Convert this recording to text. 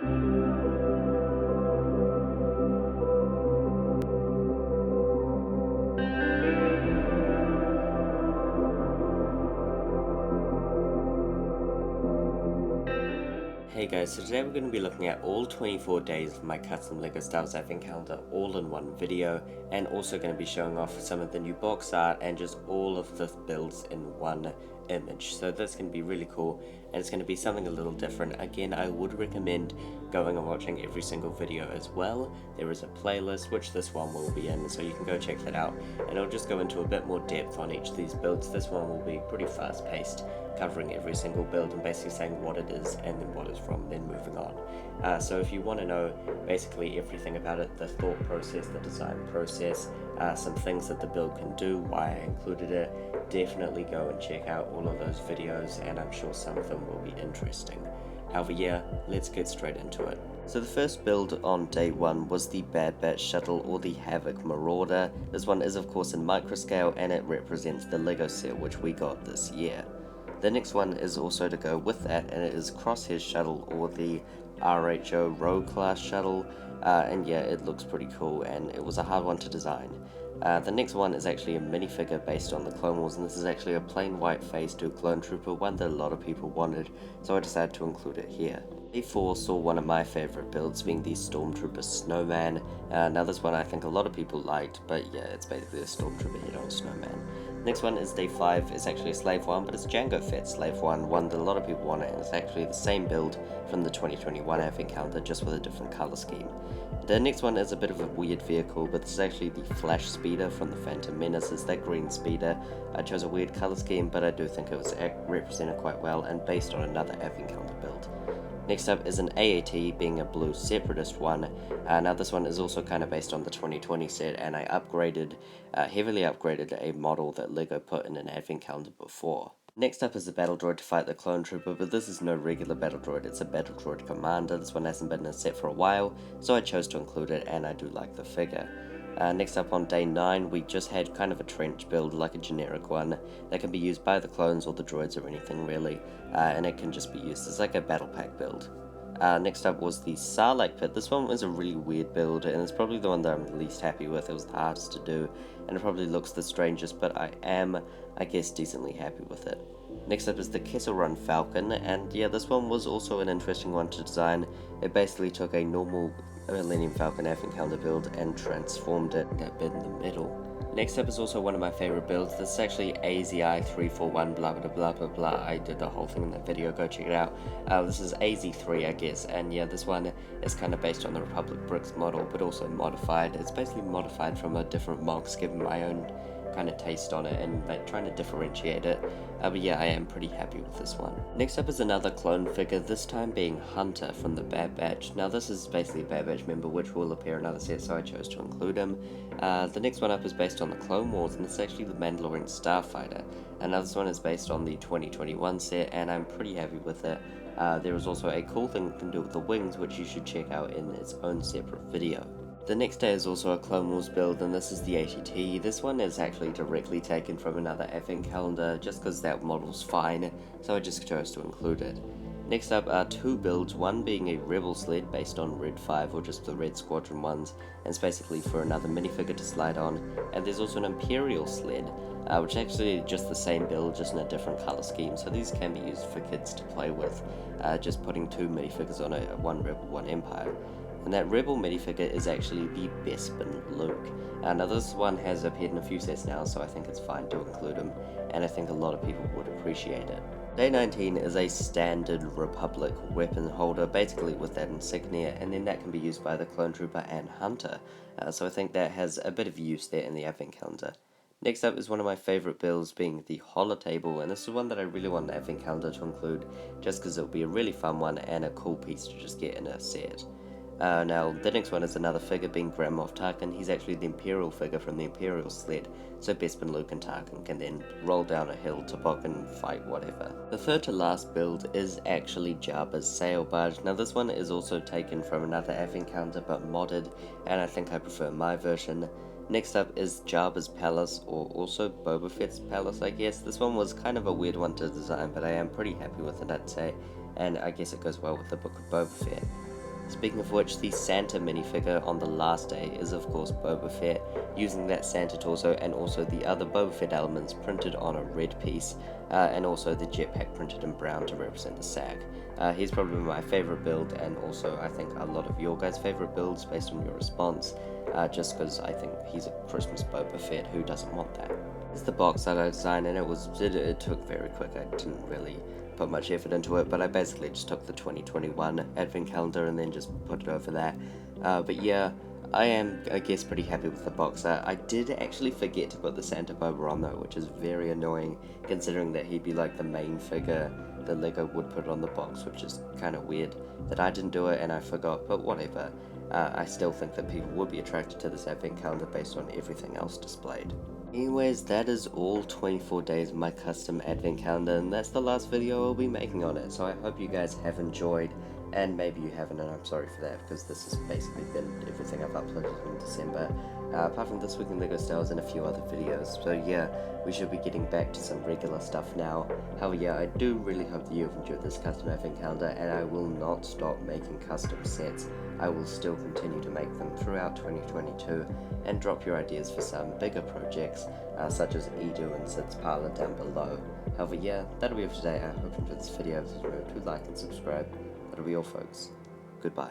Hey guys, so today we're going to be looking at all 24 days of my custom LEGO Star Wars Advent Calendar all in one video, and also going to be showing off some of the new box art and just all of the builds in one image. So that's going to be really cool, and it's going to be something a little different. Again, I would recommend going and watching every single video as well. There is a playlist, which this one will be in, so you can go check that out, and I'll just go into a bit more depth on each of these builds. This one will be pretty fast paced, covering every single build and basically saying what it is and then what it's from, then moving on. So if you want to know basically everything about it, the thought process, the design process, some things that the build can do, why I included it, definitely go and check out all of those videos, and I'm sure some of them will be interesting. However, yeah, let's get straight into it. So the first build on day one was the Bad Batch Shuttle, or the Havoc Marauder. This one is of course in microscale, and it represents the LEGO set which we got this year. The next one is also to go with that, and it is Crosshair Shuttle, or the RHO Rogue Class Shuttle, and yeah, it looks pretty cool, and it was a hard one to design. The next one is actually a minifigure based on the Clone Wars, and this is actually a plain white Phase 2 Clone Trooper, one that a lot of people wanted, so I decided to include it here. Day 4 saw one of my favourite builds being the Stormtrooper Snowman. Now this one I think a lot of people liked, but yeah, it's basically a Stormtrooper head on a snowman. Next one is day 5. It's actually a Slave one, but it's Jango Fett Slave one that a lot of people wanted, and it's actually the same build from the 2021 Advent Calendar, just with a different colour scheme. The next one is a bit of a weird vehicle, but this is actually the Flash Speeder from the Phantom Menace. It's that green speeder. I chose a weird colour scheme, but I do think it was represented quite well and based on another Advent Calendar build. Next up is an AAT, being a blue Separatist one. Now this one is also kind of based on the 2020 set, and I heavily upgraded a model that LEGO put in an Advent Calendar before. Next up is a battle droid to fight the clone trooper, but this is no regular battle droid, it's a battle droid commander. This one hasn't been in a set for a while, so I chose to include it, and I do like the figure. Next up on day 9, we just had kind of a trench build, like a generic one, that can be used by the clones or the droids or anything really, and it can just be used as like a battle pack build. Next up was the Sarlacc Pit. This one was a really weird build, and it's probably the one that I'm least happy with. It was the hardest to do, and it probably looks the strangest, but I am, I guess, decently happy with it. Next up is the Kessel Run Falcon, and yeah, this one was also an interesting one to design. It basically took a normal Millennium Falcon Advent Calendar build and transformed it, that bit in the middle. Next up is also one of my favorite builds. This is actually AZI341 blah blah blah blah blah. I did the whole thing in that video, go check it out. This is AZ3 I guess, and yeah, this one is kind of based on the Republic Bricks model, but also modified. It's basically modified from a different MOCs, given my own kind of taste on it and like trying to differentiate it. But yeah, I am pretty happy with this one. Next up is another clone figure, this time being Hunter from the Bad Batch. Now this is basically a Bad Batch member which will appear in other sets, so I chose to include him. The next one up is based on the Clone Wars, and it's actually the Mandalorian Starfighter. And now this one is based on the 2021 set, and I'm pretty happy with it. There is also a cool thing you can do with the wings, which you should check out in its own separate video. The next day is also a Clone Wars build, and this is the ATT. This one is actually directly taken from another Advent Calendar, just because that model's fine, so I just chose to include it. Next up are 2 builds, one being a Rebel sled based on Red 5, or just the Red Squadron ones, and it's basically for another minifigure to slide on, and there's also an Imperial sled, which is actually just the same build, just in a different colour scheme, so these can be used for kids to play with, just putting 2 minifigures on it, one Rebel, one Empire. And that Rebel minifigure is actually the Bespin Luke. Now this one has appeared in a few sets now, so I think it's fine to include him, and I think a lot of people would appreciate it. Day 19 is a standard Republic weapon holder, basically with that insignia, and then that can be used by the Clone Trooper and Hunter, so I think that has a bit of use there in the Advent Calendar. Next up is one of my favourite builds, being the Holotable, and this is one that I really want the Advent Calendar to include, just because it will be a really fun one and a cool piece to just get in a set. Now, the next one is another figure, being Grand Moff Tarkin. He's actually the Imperial figure from the Imperial sled, so Bespin Luke and Tarkin can then roll down a hill, toboggan, fight, whatever. The third to last build is actually Jabba's Sail Barge. Now this one is also taken from another Advent Calendar but modded, and I think I prefer my version. Next up is Jabba's Palace, or also Boba Fett's Palace, I guess. This one was kind of a weird one to design, but I am pretty happy with it, I'd say, and I guess it goes well with the Book of Boba Fett. Speaking of which, the Santa minifigure on the last day is of course Boba Fett, using that Santa torso and also the other Boba Fett elements printed on a red piece, and also the jetpack printed in brown to represent the SAG. He's probably my favorite build, and also I think a lot of your guys' favorite builds based on your response, just because I think he's a Christmas Boba Fett. Who doesn't want that? It's the box art I designed, and it took very quick. I didn't really put much effort into it, but I basically just took the 2021 advent calendar and then just put it over that. But yeah, I am, I guess, pretty happy with the box art. I did actually forget to put the Santa Boba on though, which is very annoying considering that he'd be like the main figure the LEGO would put on the box, which is kind of weird that I didn't do it and I forgot, but whatever. I still think that people would be attracted to this advent calendar based on everything else displayed. Anyways, that is all 24 days of my custom advent calendar, and that's the last video I'll be making on it, so I hope you guys have enjoyed, and maybe you haven't, and I'm sorry for that, because this has basically been everything I've uploaded in December, apart from This Week in LEGO Star Wars and a few other videos. So yeah, we should be getting back to some regular stuff now. However, yeah, I do really hope that you've enjoyed this custom advent calendar, and I will not stop making custom sets. I will still continue to make them throughout 2022 and drop your ideas for some bigger projects, such as Edu and Sid's Parlor down below. However, yeah, that'll be it for today. I hope you enjoyed this video. Please remember to like and subscribe. That'll be all, folks. Goodbye.